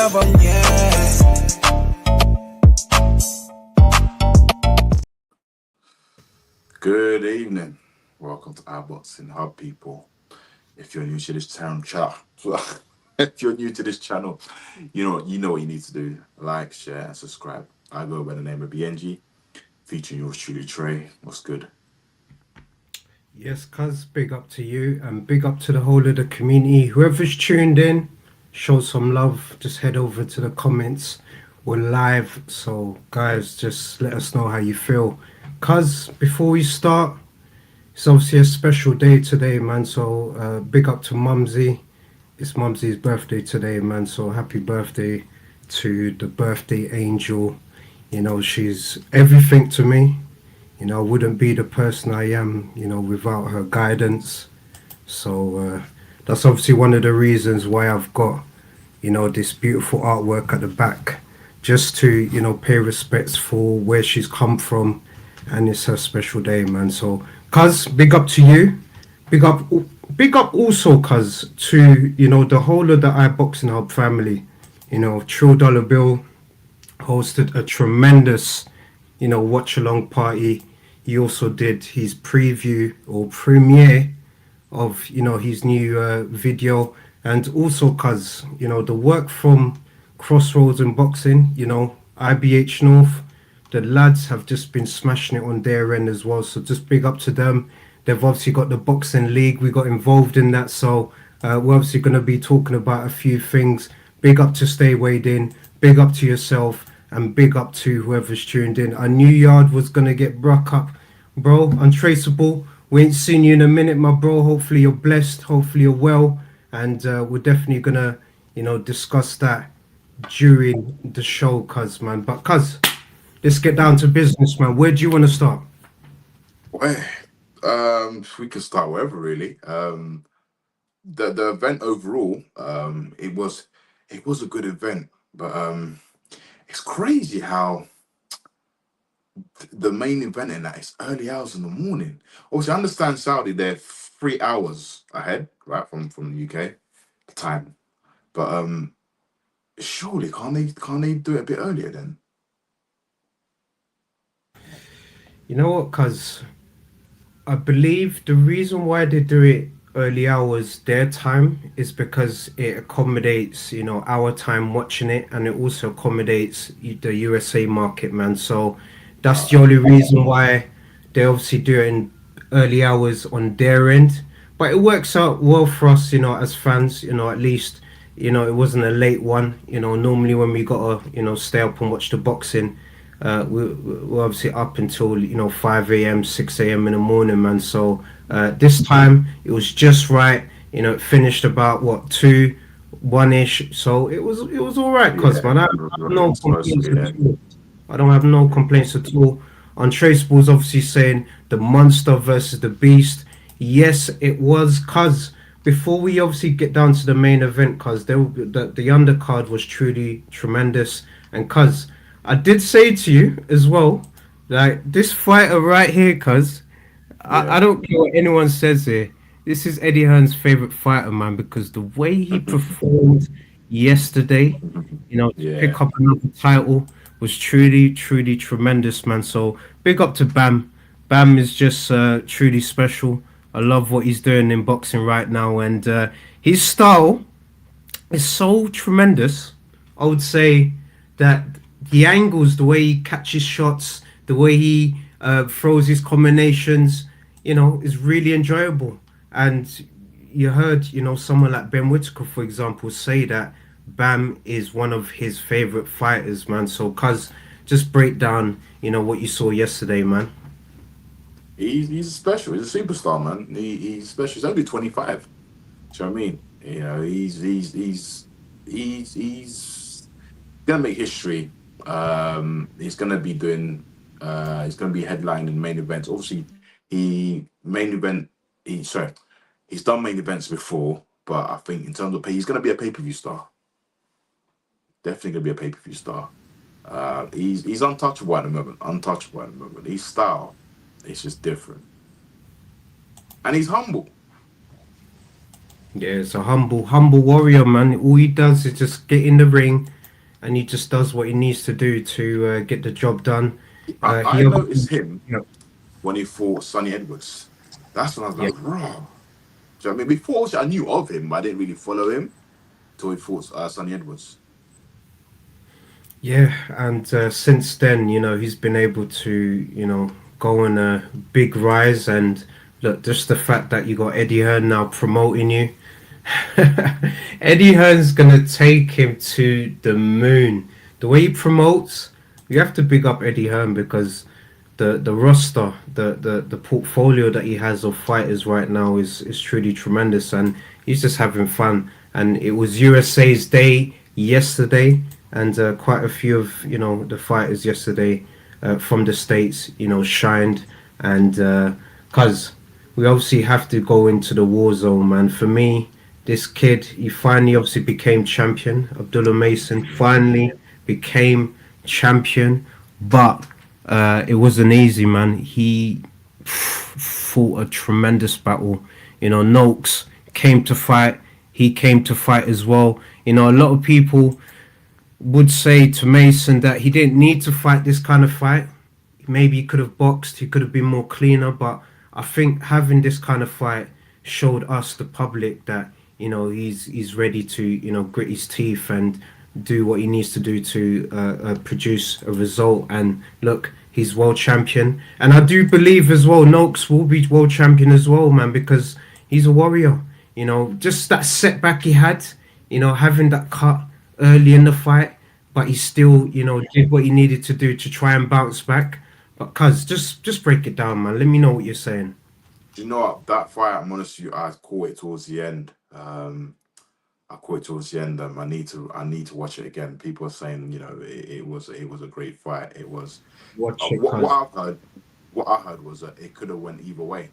love 'em, yeah. Good evening. Welcome to iBoxingHub, people. If you're new to this channel, if you're new to this channel, you know what you need to do. Like, share, and subscribe. I go by the name of BIYENGE, featuring yours truly, Trey. What's good? Yes, cuz, big up to you and big up to the whole of the community. Whoever's tuned in, show some love. Just head over to the comments. We're live, so guys, just let us know how you feel. Cuz, before we start, it's obviously a special day today, man. So big up to Mumsy. It's Mumsy's birthday today, man. So happy birthday to the birthday angel. You know, she's everything to me. You know, I wouldn't be the person I am, you know, without her guidance. So that's obviously one of the reasons why I've got, you know, this beautiful artwork at the back, just to, you know, pay respects for where she's come from. And it's her special day, man. So, cuz, big up to you. Big up also, cuz, to, you know, the whole of the iBoxingHub family. You know, Trill Dollar Bill hosted a tremendous, you know, watch along party. He also did his preview or premiere of, you know, his new video. And also, cuz, you know, the work from Crossroads and Boxing, you know, IBH North, the lads have just been smashing it on their end as well. So just big up to them. They've obviously got the boxing league. We got involved in that. So we're obviously going to be talking about a few things. Big up to Stay Weighed In. Big up to yourself. And big up to whoever's tuned in. I knew Yard was going to get broke up. Bro, Untraceable. We ain't seen you in a minute, my bro. Hopefully you're blessed. Hopefully you're well. And we're definitely going to, you know, discuss that during the show, cuz, man. But, cuz, let's get down to business, man. Where do you want to start? Well, we can start wherever, really. The event overall, it was a good event, but it's crazy how the main event in that is early hours in the morning. Obviously, I understand Saudi, they're 3 hours ahead, right, from the UK time. But surely can't they do it a bit earlier then? You know what, cuz I believe the reason why they do it early hours their time is because it accommodates, you know, our time watching it, and it also accommodates the USA market, man. So that's the only reason why they obviously do it in early hours on their end. But it works out well for us, you know, as fans, you know, at least, you know, it wasn't a late one. You know, normally when we gotta, you know, stay up and watch the boxing, we're obviously up until, you know, 5 a.m., 6 a.m. in the morning, man. So this time it was just right. You know, it finished about what, 2, 1-ish. So it was all right, cuz, man. I have no complaints at all. I don't have no complaints at all. Untraceable's obviously saying the monster versus the beast. Yes, it was, cuz. Before we obviously get down to the main event, cuz, the undercard was truly tremendous. And cuz, I did say to you as well, like, this fighter right here, cuz, I don't care what anyone says here. This is Eddie Hearn's favorite fighter, man, because the way he performed yesterday, you know, to Yeah. pick up another title was truly, truly tremendous, man. So big up to Bam. Bam is just truly special. I love what he's doing in boxing right now, and his style is so tremendous. I would say that the angles, the way he catches shots, the way he throws his combinations, you know, is really enjoyable. And you heard, you know, someone like Ben Whitaker, for example, say that Bam is one of his favorite fighters, man. So, cuz, just break down, you know, what you saw yesterday, man. He's special. He's a superstar, man. He's special. He's only 25. Do you know what I mean? You know, he's gonna make history. He's gonna be doing. He's gonna be headlining main events. Obviously, he main event. He's done main events before, but I think in terms of pay, he's gonna be a pay-per-view star. Definitely gonna be a pay-per-view star. He's untouchable at the moment. Untouchable at the moment. His style, it's just different, and he's humble. Yeah, it's a humble warrior, man. All he does is just get in the ring and he just does what he needs to do to get the job done. I He obviously, noticed him yeah, when he fought Sonny Edwards. That's when I was yeah, like, raw. So I mean, before obviously, I knew of him, but I didn't really follow him till he fought Sonny Edwards. yeah, and since then, he's been able to, go on a big rise. And look, just the fact that you got Eddie Hearn now promoting you, Eddie Hearn's gonna take him to the moon. The way he promotes, you have to big up Eddie Hearn because the roster, the portfolio that he has of fighters right now is truly tremendous, and he's just having fun. And it was USA's day yesterday, and quite a few of the fighters yesterday from the states, shined, and cause we obviously have to go into the war zone, man. For me, this kid, he finally obviously became champion. Abdullah Mason finally became champion, but it wasn't easy, man. He fought a tremendous battle. Noakes came to fight. He came to fight as well. A lot of people would say to Mason that he didn't need to fight this kind of fight. Maybe he could have boxed, he could have been more cleaner, but I think having this kind of fight showed us, the public, that he's ready to grit his teeth and do what he needs to do to produce a result. And look, he's world champion, and I do believe as well Noakes will be world champion as well, man, because he's a warrior. Just that setback he had, having that cut early in the fight, but he still, did what he needed to do to try and bounce back. But cuz, just break it down, man. Let me know what you're saying. Do you know what? That fight, I'm honest with you, I caught it towards the end. I caught it towards the end. I need to watch it again. People are saying, it was a great fight. It was Watch it, what cuz. I heard was that it could have went either way.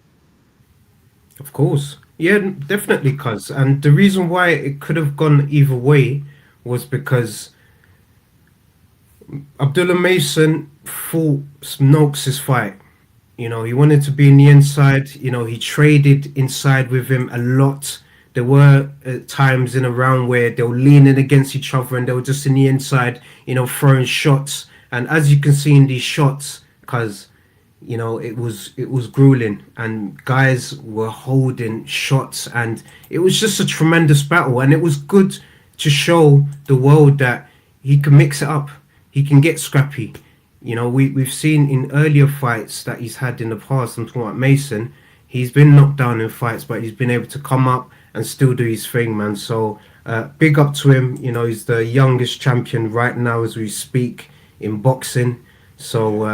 Of course. Yeah, definitely, cuz. And the reason why it could have gone either way was because Abdullah Mason fought Noakes' fight. He wanted to be in the inside. He traded inside with him a lot. There were times in a round where they were leaning against each other and they were just in the inside, throwing shots. And as you can see in these shots, because it was grueling, and guys were holding shots, and it was just a tremendous battle. And it was good to show the world that he can mix it up. He can get scrappy. We've seen in earlier fights that he's had in the past. I'm talking about Mason. He's been knocked down in fights, but he's been able to come up and still do his thing, man. So big up to him. He's the youngest champion right now as we speak in boxing. So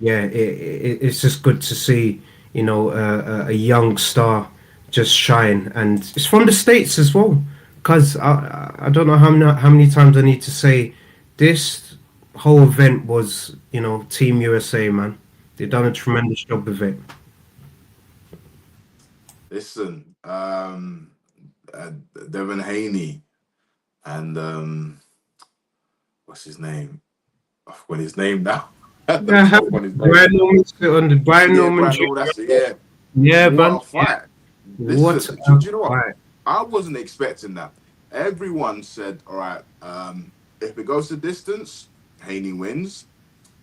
yeah, it's just good to see a young star just shine, and it's from the states as well. Because I don't know how many times I need to say this whole event was Team USA, man. They've done a tremendous job with it. Listen, Devin Haney and what's his name? I forgot his name now. The Yeah, top on his name. Brian Norman on the Brian Yeah, Norman Brandon. Jr. That's it. Yeah. Yeah, What man. a fight! What Listen, a do you know what? fight. I wasn't expecting that. Everyone said, "All right, if it goes to distance, Haney wins.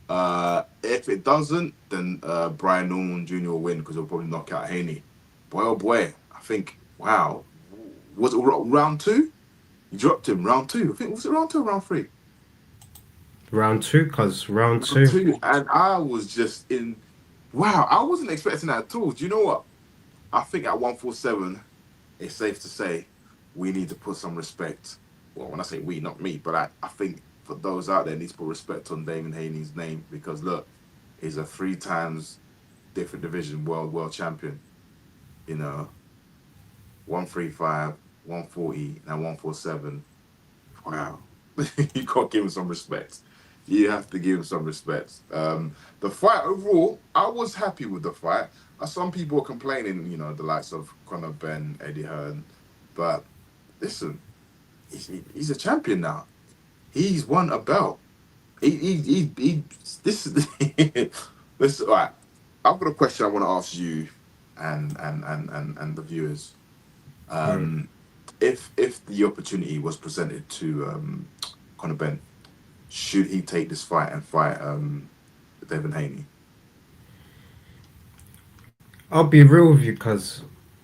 If it doesn't, then Brian Norman Jr. will win because he'll probably knock out Haney." Boy, oh boy, I think, wow, was it round two? You dropped him round two. I think was it round two or round three? Round two, cuz round Round two. two, and I was just in. Wow, I wasn't expecting that at all. Do you know what? I think at 147, it's safe to say we need to put some respect. Well, when I say we, not me, but I think for those out there, need to put respect on Damon Haney's name because look, he's a three times different division world champion. You know, 135, 140, now 147. Wow, you got to give him some respect. You have to give him some respect. The fight overall, I was happy with the fight. Some people are complaining, the likes of Conor Ben, Eddie Hearn, but listen, he's a champion now. He's won a belt. He this is this. All right, I've got a question I want to ask you and the viewers. Mm. Um, if the opportunity was presented to Conor Ben, should he take this fight and fight Devin Haney? I'll be real with you, cuz,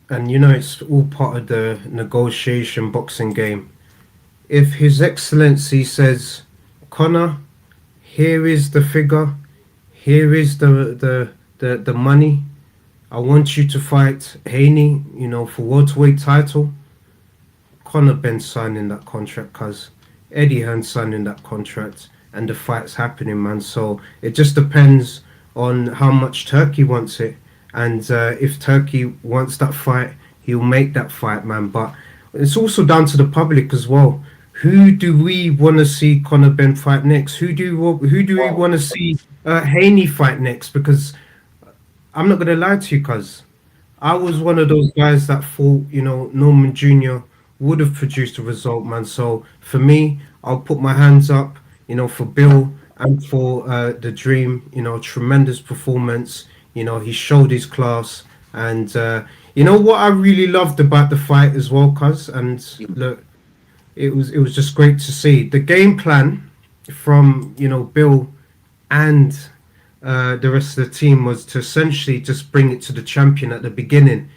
and it's all part of the negotiation boxing game. If His Excellency says, Connor, here is the figure, here is the money. I want you to fight Haney, for welterweight title. Conor Benn signing that contract, cuz Eddie Hearn signing that contract, and the fight's happening, man. So it just depends on how much Turkey wants it, and if Turkey wants that fight, he'll make that fight, man. But it's also down to the public as well. Who do we want to see Conor Benn fight next? Who do we Well, want to see Haney fight next? Because I'm not gonna lie to you, cuz I was one of those guys that thought, Norman Jr. would have produced a result, man. So for me, I'll put my hands up, for Bill and for the Dream. Tremendous performance. He showed his class, and what I really loved about the fight as well, cuz. And look, it was just great to see the game plan from Bill and the rest of the team was to essentially just bring it to the champion at the beginning,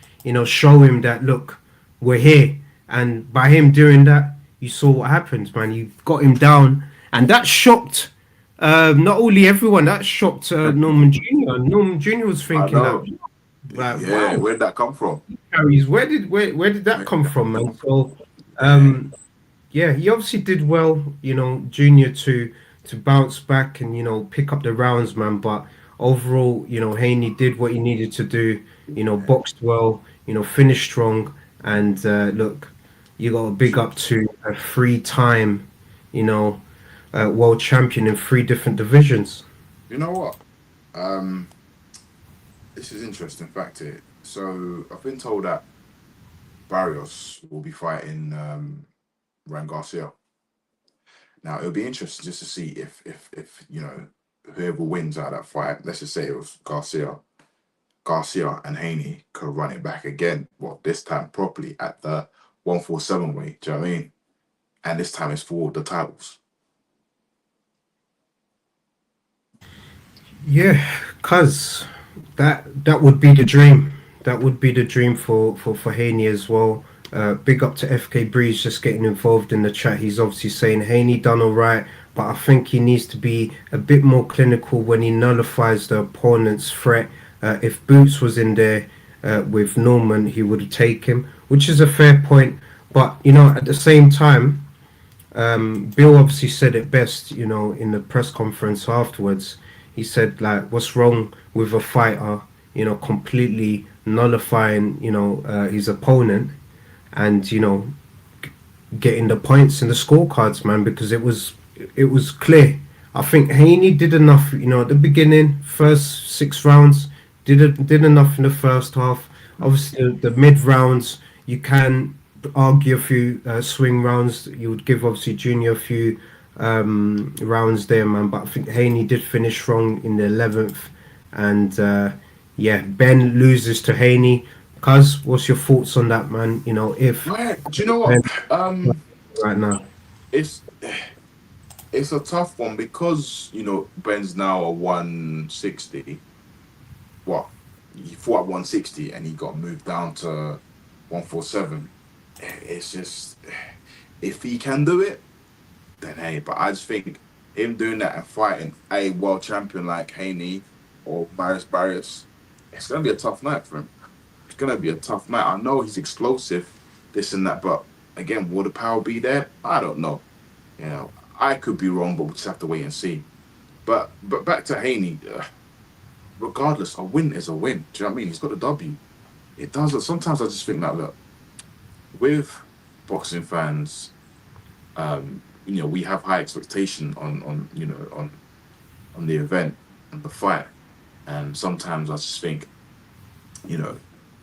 show him that, look, we're here. And by him doing that, you saw what happened, man. You got him down. And that shocked not only everyone, that shocked Norman Jr. Norman Jr. was I thinking know. that, like, Yeah, wow, where'd that come from? Harry's, where did that come from, man? So, Yeah. yeah, he obviously did well, Junior to bounce back and pick up the rounds, man. But overall, Haney did what he needed to do, boxed well, finished strong, and look, you got a big up to a three-time, world champion in three different divisions. You know what? Um, this is interesting fact here. So I've been told that Barrios will be fighting Ryan Garcia. Now it'll be interesting just to see if whoever wins out of that fight, let's just say it was Garcia and Haney could run it back again. Well, this time properly at the 147 weight. Do you know what I mean? And this time it's for the titles. Yeah, cuz that would be the dream. That would be the dream for Haney as well. Big up to FK Breeze just getting involved in the chat. He's obviously saying Haney done all right, but I think he needs to be a bit more clinical when he nullifies the opponent's threat. If Boots was in there with Norman, he would have taken him, which is a fair point. But at the same time, Bill obviously said it best, in the press conference afterwards. He said, like, what's wrong with a fighter, completely nullifying, his opponent and, getting the points in the scorecards, man, because it was clear. I think Haney did enough, at the beginning, first 6 rounds, did enough in the first half. Obviously, the mid rounds, you can argue a few swing rounds. You would give obviously Junior a few rounds there, man. But I think Haney did finish strong in the 11th, and yeah, Ben loses to Haney. Cuz, what's your thoughts on that, man? If Yeah, do you know Ben what? right now, It's it's a tough one because Ben's now a 160. What he fought at 160 and he got moved down to 147. It's just if he can do it, then hey. But I just think him doing that and fighting a world champion like Haney or Barrios, it's gonna be a tough night for him. It's gonna be a tough night. I know he's explosive, this and that, but again, will the power be there? I don't know. I could be wrong, but we'll just have to wait and see. But back to Haney. Regardless, a win is a win. Do you know what I mean? He's got the W. It does. Sometimes I just think that look, with boxing fans, we have high expectation on the event and the fight, and sometimes I just think,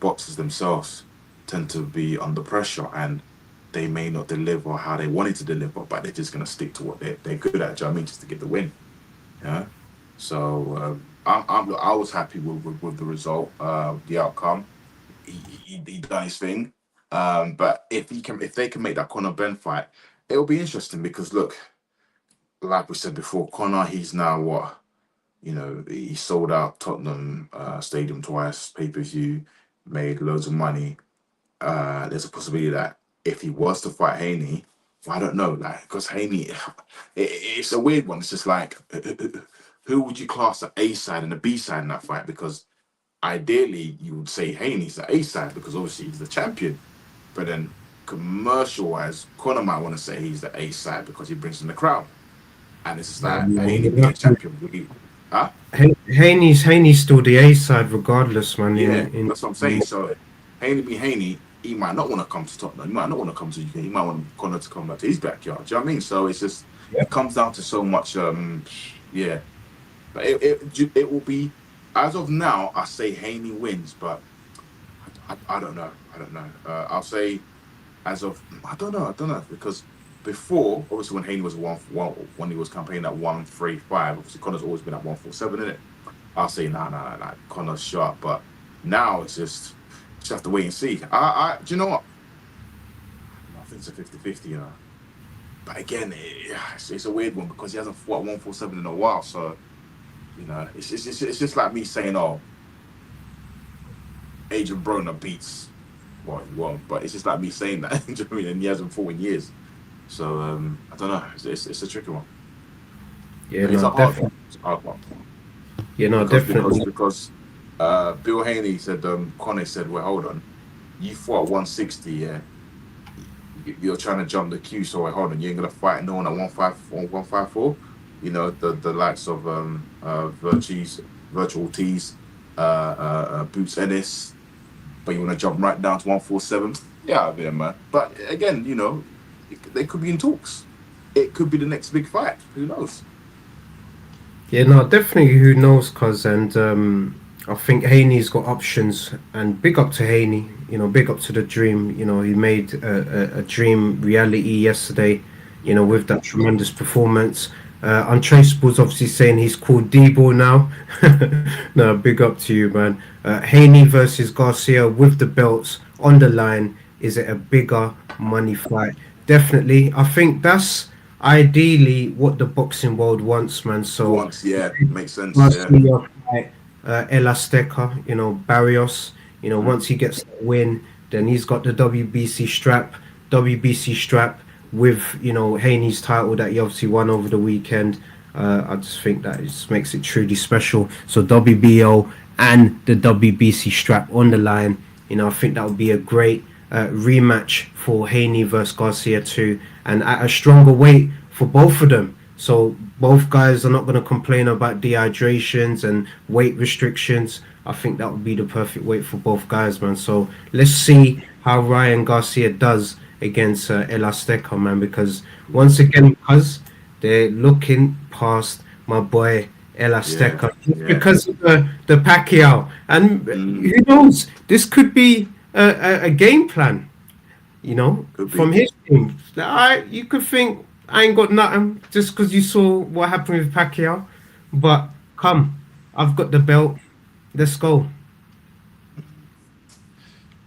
boxers themselves tend to be under pressure and they may not deliver how they wanted to deliver, but they're just gonna stick to what they're good at. Do you know what I mean? Just to get the win. Yeah. So I was happy with the result, the outcome. He done his thing. But if they can make that Conor Ben fight, it'll be interesting because look, like we said before, Connor, he's now what? He sold out Tottenham Stadium twice, pay-per-view, made loads of money. There's a possibility that if he was to fight Haney, well, I don't know, like, because Haney, it's a weird one. It's just like, who would you class the A side and the B side in that fight? Because ideally, you would say Haney's the A side because obviously he's the champion. But then commercial wise, Conor might want to say he's the A side because he brings in the crowd. And it's just like Haney being a champion. Huh? Haney's still the A side regardless, man. Yeah, that's what I'm saying. So Haney be Haney, he might not want to come to Tottenham. He might not want to come to UK. He might want Conor to come back to his backyard. Do you know what I mean? So it's just it comes down to so much. Yeah, but it will be as of now. I say Haney wins, but I don't know. I don't know. I'll say as of I don't know because before obviously when Haney was when he was campaigning at 135, obviously Conor's always been at 147, isn't it? I'll say nah, Connor's sharp, but now it's just have to wait and see. Do you know what? I think it's a 50-50, But again, it's a weird one because he hasn't fought 147 in a while, so it's just like me saying, oh, Adrian Broner beats he won't, but it's just like me saying that. Do you know what I mean? And he hasn't fought in years, so I don't know. It's a tricky one. Yeah, it's a hard one. It's a hard one. Yeah, no, definitely. Because Bill Haney said, Conor said, well, hold on, you fought 160, yeah? You're trying to jump the queue, so wait, hold on, you ain't gonna fight no one at 154. The likes of Virtual Tees, Boots Ennis, but you want to jump right down to 147? Yeah, I'll be there, man. But again, they could be in talks. It could be the next big fight. Who knows? Yeah, no, definitely. Who knows? I think Haney's got options, and big up to Haney. Big up to the dream. He made a dream reality yesterday. With that tremendous performance. Untraceable's obviously saying he's called Debo now. No, big up to you, man. Haney versus Garcia with the belts on the line. Is it a bigger money fight? Definitely. I think that's ideally what the boxing world wants, man. So makes sense. Yeah. El Azteca, Barrios, once he gets the win, then he's got the WBC strap with, Haney's title that he obviously won over the weekend. I just think that just makes it truly special. So WBO and the WBC strap on the line, I think that would be a great rematch for Haney versus Garcia too, and at a stronger weight for both of them. So both guys are not going to complain about dehydrations and weight restrictions. I think that would be the perfect weight for both guys, man. So let's see how Ryan Garcia does against El Azteca, man, because once again, because they're looking past my boy El Azteca because of the Pacquiao. And who knows, this could be a game plan, from his team. You could think, I ain't got nothing just because you saw what happened with Pacquiao. But come, I've got the belt. Let's go.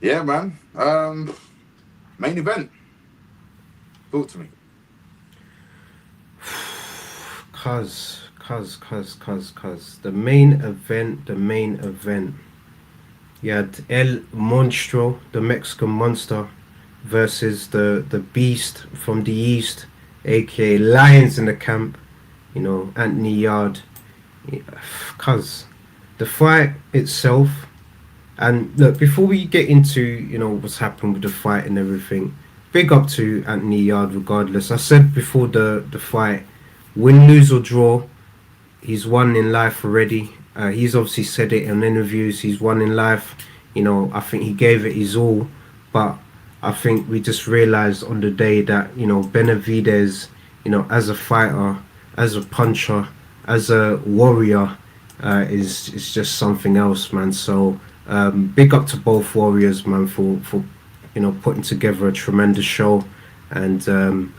Yeah, man. Main event. Talk to me. Cuz. The main event. You had El Monstro, the Mexican monster, versus the beast from the east, aka Lions in the Camp, Anthony Yard. Cuz the fight itself, and look, before we get into what's happened with the fight and everything, big up to Anthony Yard regardless. I said before the fight, win, lose or draw, he's won in life already. He's obviously said it in interviews, he's won in life. I think he gave it his all, but I think we just realized on the day that Benavidez, as a fighter, as a puncher, as a warrior, is just something else, man. So big up to both warriors, man, for putting together a tremendous show. And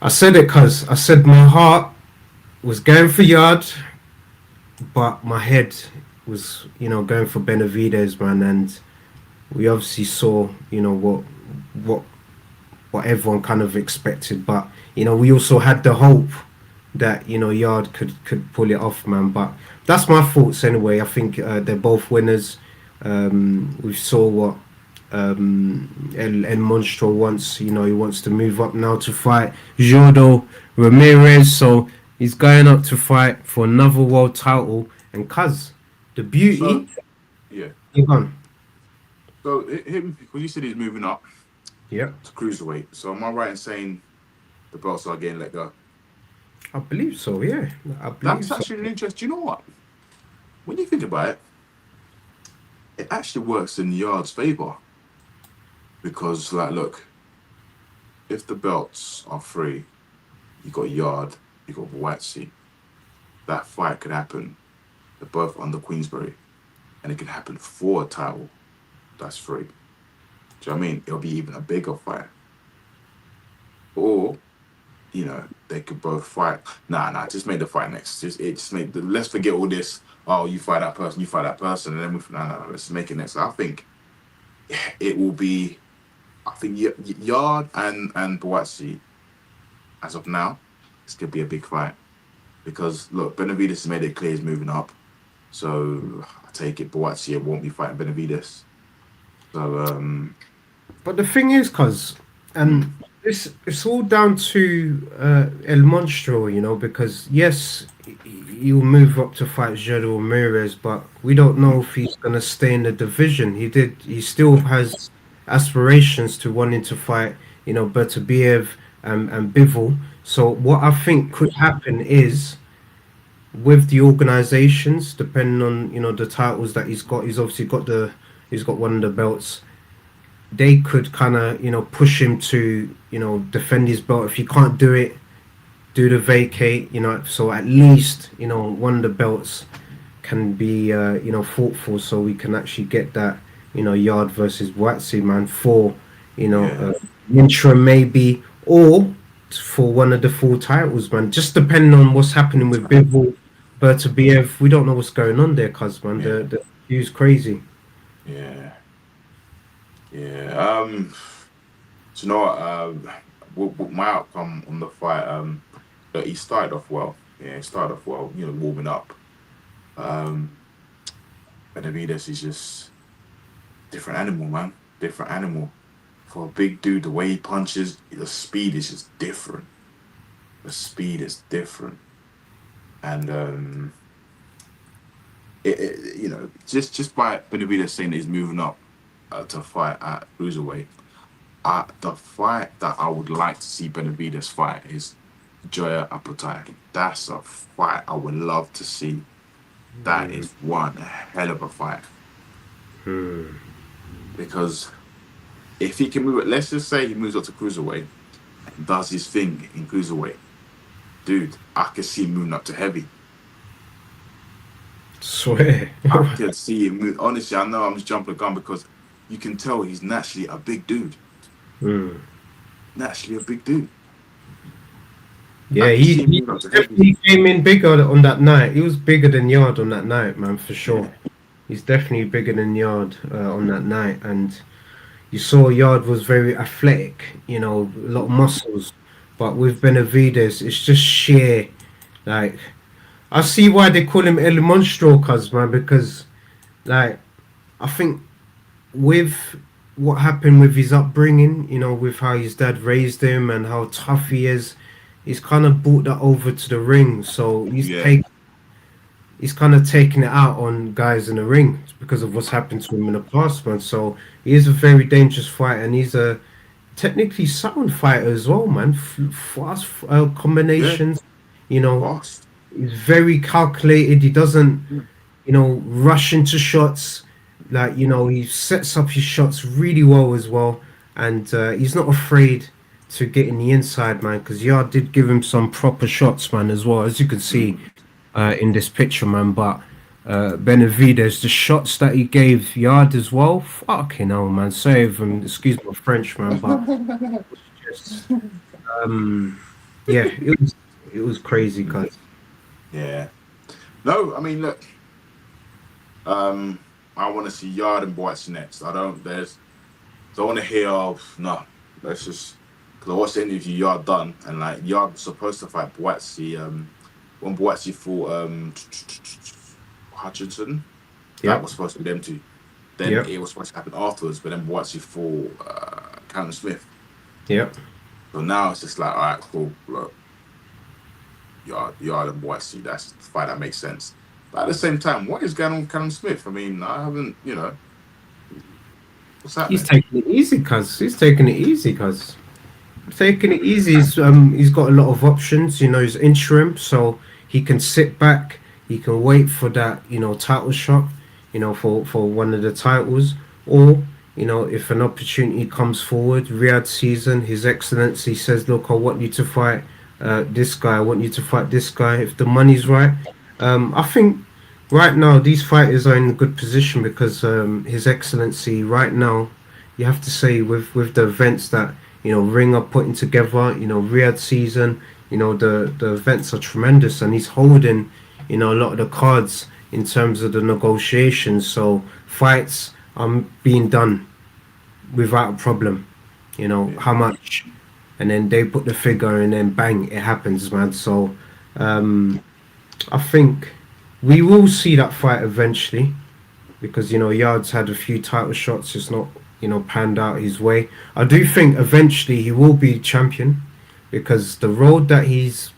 I said it because I said my heart was going for Yard, but my head was going for Benavidez, man. And we obviously saw what everyone kind of expected, but we also had the hope that Yard could pull it off, man. But that's my thoughts anyway. I think they're both winners. We saw what El Monstro wants. He wants to move up now to fight Jordo Ramirez. So he's going up to fight for another world title. And cuz the So beauty, yeah. you gone. So him, when you said he's moving up Yeah, to cruiserweight, so am I right in saying the belts are getting let go? I believe so. Yeah, I believe That's so. actually an interest. You know what? When you think about it, it actually works in Yard's favor because, like, look, if the belts are free, you got Yard, you got Whitesea. That fight could happen. They're both under Queensberry, and it can happen for a title that's free. Do you know what I mean? It'll be even a bigger fight. Or, they could both fight. Nah, just make the fight next. Just make let's forget all this. Oh, you fight that person, you fight that person, and then no, let's make it next. I think it will be. I think Yard and Boatsi, as of now, it's gonna be a big fight because look, Benavides has made it clear he's moving up. So I take it Boatsi won't be fighting Benavides. So But the thing is, cuz, mm, and it's all down to El Monstro, because yes, he'll move up to fight Jero Ramirez, but we don't know if he's gonna stay in the division. He still has aspirations to wanting to fight, Beterbiev and Bivol. So what I think could happen is with the organizations, depending on the titles that he's obviously he's got one of the belts. They could kind of push him to defend his belt. If he can't do it, do the vacate. So at least one of the belts can be fought for, so we can actually get that Yard versus Waxy, man, for yeah, interim maybe, or for one of the full titles, man. Just depending on what's happening with Bivol, Bertabiev. We don't know what's going on there, cuz, man. yeah, The view's crazy. yeah, yeah. So you know what? My outcome on the fight. He started off well. Yeah, he started off well. Warming up. Um, Benavides is just different animal, man. Different animal. For a big dude, the way he punches, the speed is just different. The speed is different, and just by Benavides saying that he's moving up to fight at cruiserweight. The fight that I would like to see Benavides fight is Joya Apotai. That's a fight I would love to see. That Hmm. is one hell of a fight Hmm. because if he can move it, let's just say he moves up to cruiserweight and does his thing in cruiserweight, dude, I can see him moving up to heavy. Swear. I can see him move. Honestly, I know I'm just jumping the gun because you can tell he's naturally a big dude. Hmm. Naturally a big dude. I Yeah, can see him he moving up to heavy. definitely came in bigger on that night. He was bigger than Yard on that night, man, for sure. Yeah, He's definitely bigger than Yard on that night. And you saw Yard was very athletic, a lot of muscles. But with Benavides, it's just sheer. Like, I see why they call him El Monstro, cuz, man, because, like, I think with what happened with his upbringing, with how his dad raised him and how tough he is, he's kind of brought that over to the ring. So yeah, he's kind of taking it out on guys in the ring because of what's happened to him in the past, man. So he is a very dangerous fighter, and he's a technically sound fighter as well, man. Fast yeah. combinations, you know, Fast. he's very calculated. He doesn't rush into shots. Like, he sets up his shots really well as well. And he's not afraid to get in the inside, man, because Yard did give him some proper shots, man, as well, as you can see Mm. in this picture, man. But Benavides, the shots that he gave Yard as well, fucking hell, man. Save him, excuse my French, man, but just, um, yeah, it was crazy, cuz. Yeah. No, I mean, look, um, I want to see Yard and Boyce next. I don't want to hear of, no, let's just because I watched the interview Yard done, and like Yard was supposed to fight Boatsy. When Boatsy fought Hutchinson, that Yep. was supposed to be them two. Then Yep. it was supposed to happen afterwards, but then Boatsy fought Callum Smith. Yep. So now it's just like, all right, cool. Look, Yard and Boatsy, that's the fight that makes sense. But at the same time, what is going on with Callum Smith? I mean, I haven't, what's He's happening? taking it easy, cuz. He's taking it easy, cuz. Taking it easy. He's got a lot of options. You know, he's interim, so he can sit back. He can wait for that, title shot, for one of the titles, or if an opportunity comes forward, Riyadh season, His Excellency says, "Look, I want you to fight this guy. I want you to fight this guy." If the money's right, I think right now these fighters are in a good position because His Excellency right now, you have to say with the events that Ring are putting together, Riyadh season, the events are tremendous, and he's holding a lot of the cards in terms of the negotiations. So fights are being done without a problem. Yeah, How much, and then they put the figure, and then bang, it happens, man. So I think we will see that fight eventually because Yard's had a few title shots. It's not panned out his way. I do think eventually he will be champion because the road that he's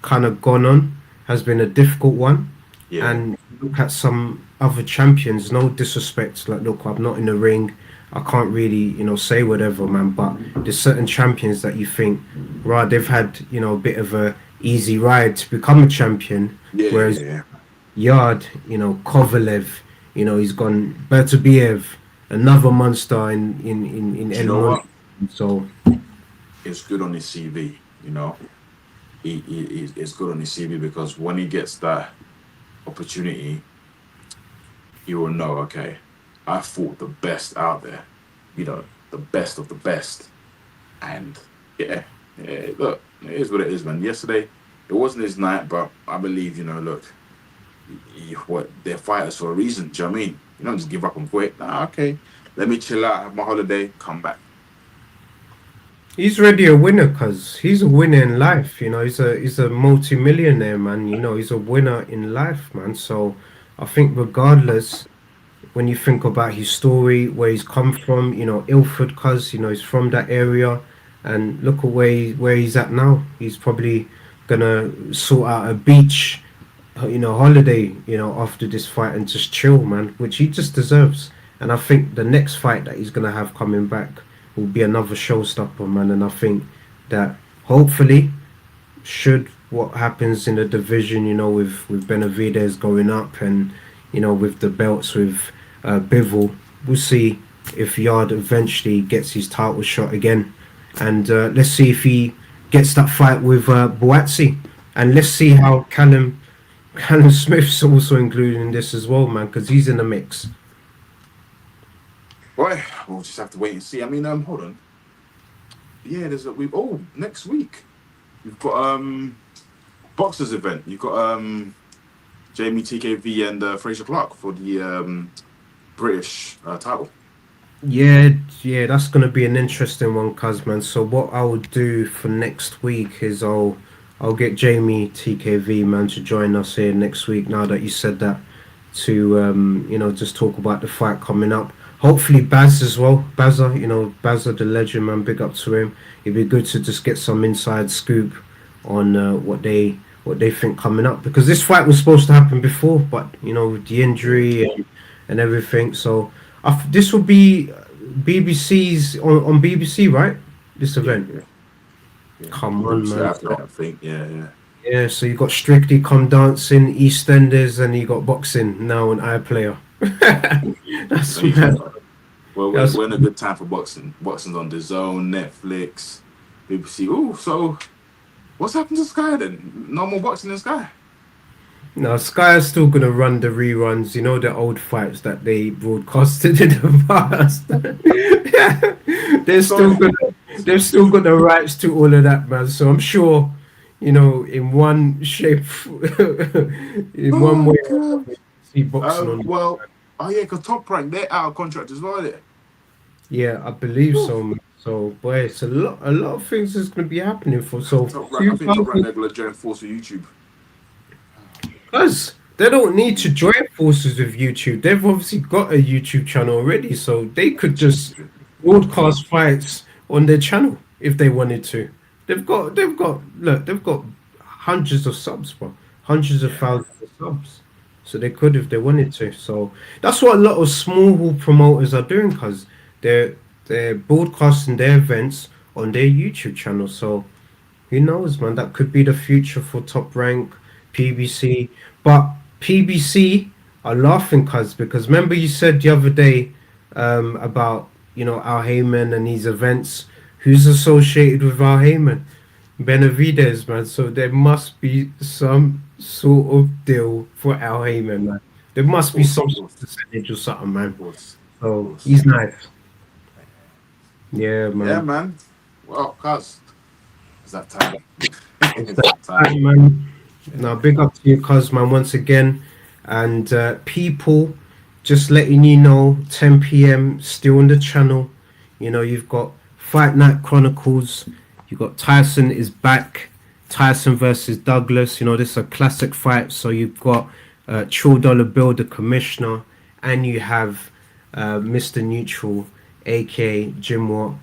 kind of gone on has been a difficult one. yeah, And look at some other champions. No disrespect, like look, I'm not in the ring. I can't really say whatever, man. But there's certain champions that you think, right? They've had a bit of a easy ride to become a champion, yeah, whereas yeah. Yard, Kovalev, he's gone Bertabiev, another monster in Do you know L1. what? So It's good on his CV. It's good on his CV because when he gets that opportunity, he will know. Okay, I fought the best out there. The best of the best. And yeah, look, it is what it is, man. Yesterday, it wasn't his night, but I believe, look, what they're fighters for a reason. Do you know what I mean? You don't just give up and quit. Nah, okay, let me chill out, have my holiday, come back. he's already a winner because he's a winner in life. He's a multi-millionaire, man. He's a winner in life, man. So I think regardless, when you think about his story, where he's come from, Ilford, cuz he's from that area, and look at where he's at now. He's probably gonna sort out a beach, holiday, after this fight and just chill, man, which he just deserves. And I think the next fight that he's gonna have coming back will be another showstopper, man. And I think that hopefully, should what happens in the division, with Benavidez going up and with the belts with Bivol, we'll see if Yard eventually gets his title shot again, and let's see if he gets that fight with Boatsy, and let's see how Callum Smith's also included in this as well, man, because he's in the mix. Right, we'll just have to wait and see. I mean, hold on. Yeah, next week we've got boxers event. You've got Jamie TKV and Fraser Clark for the British title. Yeah, yeah, that's gonna be an interesting one, cuz man. So what I will do for next week is I'll get Jamie TKV man to join us here next week. Now that you said that, to just talk about the fight coming up. Hopefully Baz as well, Bazza, Bazza the legend man. Big up to him. It'd be good to just get some inside scoop on what they think coming up because this fight was supposed to happen before, but with the injury and everything. So this will be BBC's on BBC, right? This Yeah, event. yeah, yeah. Come on, BBC man. after that, I think. Yeah, yeah. Yeah, so you got Strictly Come Dancing, EastEnders, and you got boxing now on iPlayer. That's Amazing. mad. Well, That's we're in a good time for boxing. Boxing's on the Zone, Netflix, BBC. Ooh, so what's happened to Sky then? No more boxing in Sky. now Sky is still gonna run the reruns. The old fights that they broadcasted in the past. they're still Sorry. gonna they've still got the rights to all of that, man. So I'm sure, in one shape, in one Oh way, or god. another, see boxing on. Well, oh yeah, because Top Rank they're out of contract as well. Aren't they? Yeah, I believe Whew. so, man. So, boy, it's a lot of things that's going to be happening for. So, Top rank. I few think top rank thousand, they're gonna join force with YouTube. because they don't need to join forces with YouTube. They've obviously got a YouTube channel already, so they could just broadcast fights on their channel if they wanted to. Look, they've got hundreds of subs, bro, hundreds of Yeah, thousands of subs. So they could if they wanted to. So that's what a lot of small promoters are doing, because they're they're broadcasting their events on their YouTube channel. So who knows, man? That could be the future for Top Rank, PBC. But PBC are laughing, cuz, because remember you said the other day about, Al Heyman and his events. Who's associated with Al Heyman? Benavides, man. So there must be some sort of deal for Al Heyman, man. There must be some of sort of course, percentage or something, man. of course, of So course. he's nice. Yeah, Yeah, man. man. Well, cuz, it's that time. It's It's that that time. time, man. Now, big up to you, cuz, man, once again. And people, just letting you know, 10 p.m. still on the channel. You've got Fight Night Chronicles. You've got Tyson is back. Tyson versus Douglas. This is a classic fight. So you've got True Dollar Bill, the commissioner, and you have Mr. Neutral, aka Jim Watt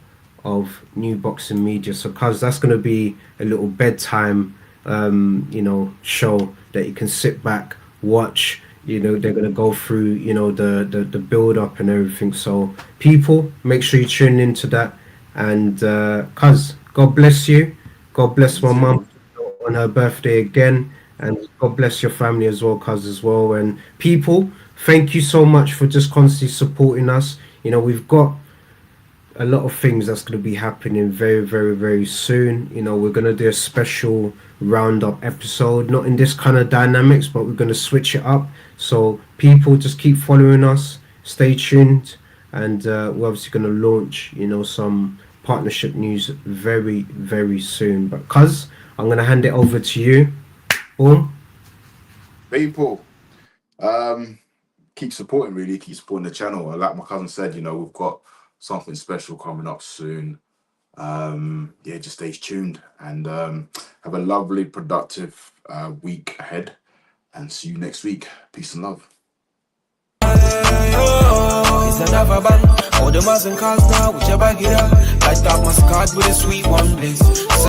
of New Boxing Media. So, cuz, that's going to be a little bedtime, show that you can sit back, watch. They're going to go through, the build up and everything. So, people, make sure you tune into that. And, cuz, God bless you. God bless You my too, mum man. on her birthday again. And God bless your family as well, cuz, as well. And people, thank you so much for just constantly supporting us. We've got a lot of things that's going to be happening very, very, very soon. We're going to do a special roundup episode, not in this kind of dynamics, but we're going to switch it up. So people, just keep following us, stay tuned, and we're obviously going to launch, some partnership news very, very soon. But cuz, I'm going to hand it over to you. Boom. People, um, keep supporting, really. Keep supporting the channel. And like my cousin said, we've got something special coming up soon. Yeah, just stay tuned and have a lovely, productive week ahead. And see you next week. Peace and love. It's another bang. All the Muslim cars now, whichever get up. Light up my scarred with a sweet one, please.